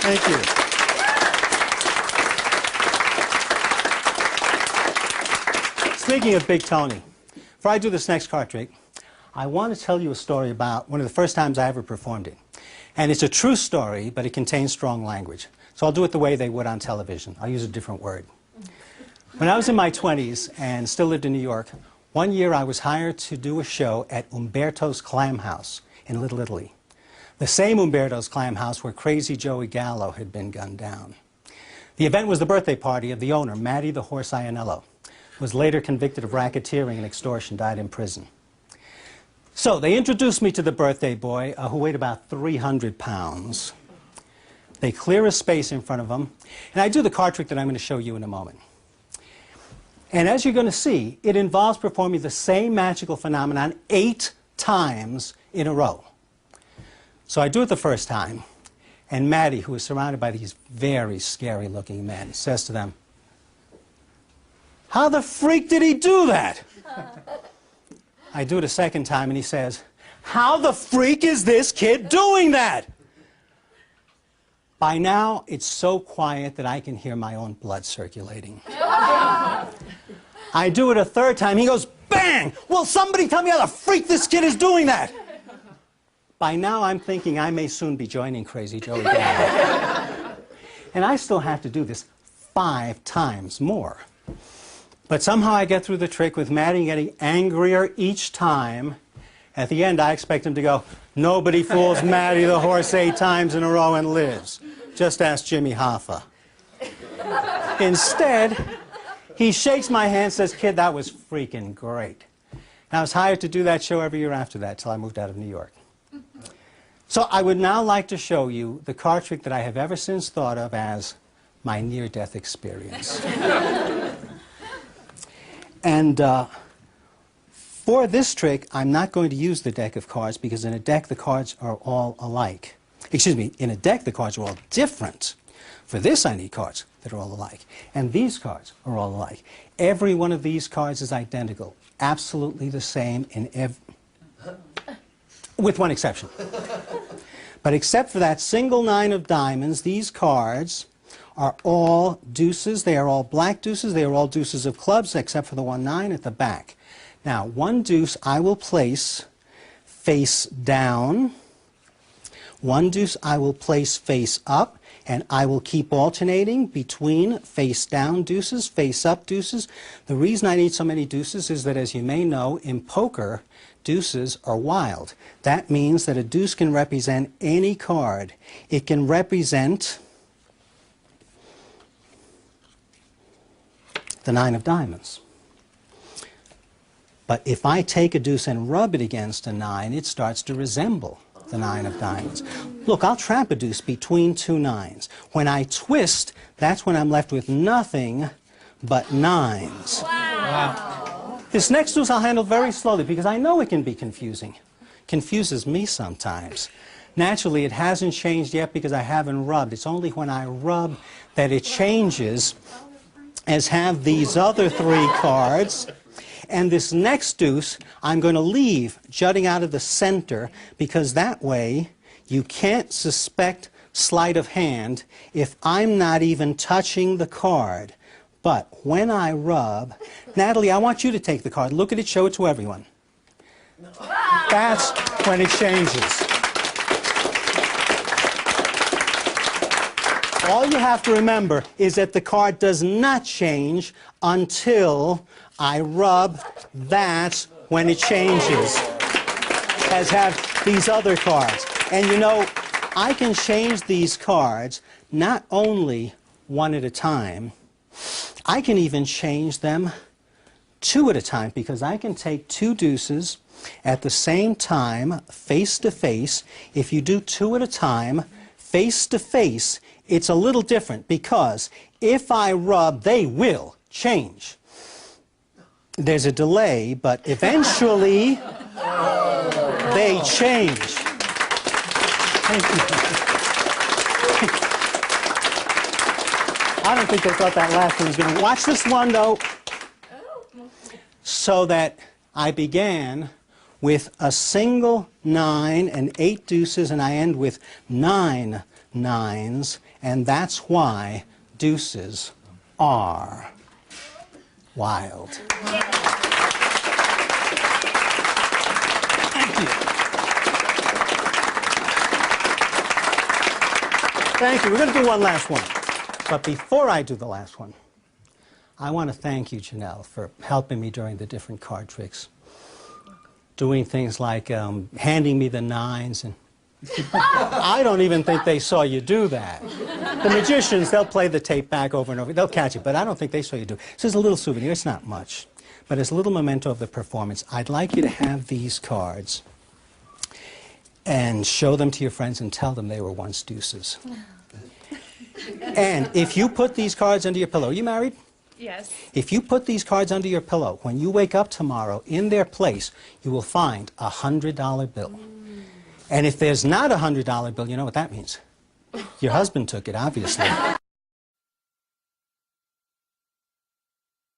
Thank you. Speaking of Big Tony, before I do this next card trick, I want to tell you a story about one of the first times I ever performed it. And it's a true story, but it contains strong language. So I'll do it the way they would on television. I'll use a different word. When I was in my 20s and still lived in New York, one year I was hired to do a show at Umberto's Clam House in Little Italy. The same Umberto's Clam House where Crazy Joey Gallo had been gunned down. The event was the birthday party of the owner, Matty the Horse Ianello, who was later convicted of racketeering and extortion, died in prison. So they introduced me to the birthday boy, who weighed about 300 pounds. They clear a space in front of him, and I do the card trick that I'm going to show you in a moment. And as you're going to see, it involves performing the same magical phenomenon 8 times in a row. So I do it the first time, and Matty, who is surrounded by these very scary-looking men, says to them, "How the freak did he do that?" I do it a second time, and he says, "How the freak is this kid doing that?" By now, it's so quiet that I can hear my own blood circulating. I do it a third time. He goes, "Bang! Will somebody tell me how the freak this kid is doing that?" By now, I'm thinking I may soon be joining Crazy Joey Gallo. And I still have to do this 5 times more. But somehow I get through the trick with Matty getting angrier each time. At the end, I expect him to go, "Nobody fools Matty the Horse 8 times in a row and lives. Just ask Jimmy Hoffa." Instead, he shakes my hand and says, "Kid, that was freaking great." And I was hired to do that show every year after that till I moved out of New York. So I would now like to show you the card trick that I have ever since thought of as my near-death experience. And for this trick, I'm not going to use the deck of cards because in a deck the cards are all alike. Excuse me, in a deck the cards are all different. For this I need cards that are all alike. And these cards are all alike. Every one of these cards is identical, absolutely the same in with one exception. But except for that single 9 of diamonds, these cards are all deuces. They are all black deuces. They are all deuces of clubs, except for the 1 9 at the back. Now, 1 deuce I will place face down. 1 deuce I will place face up, and I will keep alternating between face down deuces, face up deuces. The reason I need so many deuces is that, as you may know, in poker, deuces are wild. That means that a deuce can represent any card. It can represent the 9 of diamonds. But if I take a deuce and rub it against a 9, it starts to resemble the 9 of diamonds. Look, I'll trap a deuce between 2 9s. When I twist, that's when I'm left with nothing but 9s. Wow. This next deuce I'll handle very slowly because I know it can be confusing. Confuses me sometimes. Naturally, it hasn't changed yet because I haven't rubbed. It's only when I rub that it changes, as have these other 3 cards. And this next deuce, I'm going to leave jutting out of the center because that way you can't suspect sleight of hand if I'm not even touching the card. But when I rub, Natalie, I want you to take the card. Look at it, show it to everyone. That's when it changes. All you have to remember is that the card does not change until I rub. That's when it changes, as have these other cards. And you know, I can change these cards not only 1 at a time, I can even change them 2 at a time because I can take 2 deuces at the same time, face to face. If you do 2 at a time, face to face, it's a little different because if I rub, they will change. There's a delay, but eventually they change. Thank you. I don't think they thought that last one was going to... Watch this one, though. So that I began with a single 9 and 8 deuces, and I end with 9 9s, And that's why deuces are wild. Thank you. Thank you. We're going to do one last one. But before I do the last one, I want to thank you, Janelle, for helping me during the different card tricks. Doing things like handing me the nines. And I don't even think they saw you do that. The magicians, they'll play the tape back over and over. They'll catch it, but I don't think they saw you do it. So it's a little souvenir. It's not much. But it's a little memento of the performance. I'd like you to have these cards and show them to your friends and tell them they were once deuces. And if you put these cards under your pillow, are you married? Yes. If you put these cards under your pillow, when you wake up tomorrow, in their place, you will find a $100 bill. And if there's not a $100 bill, you know what that means? Your husband took it, obviously.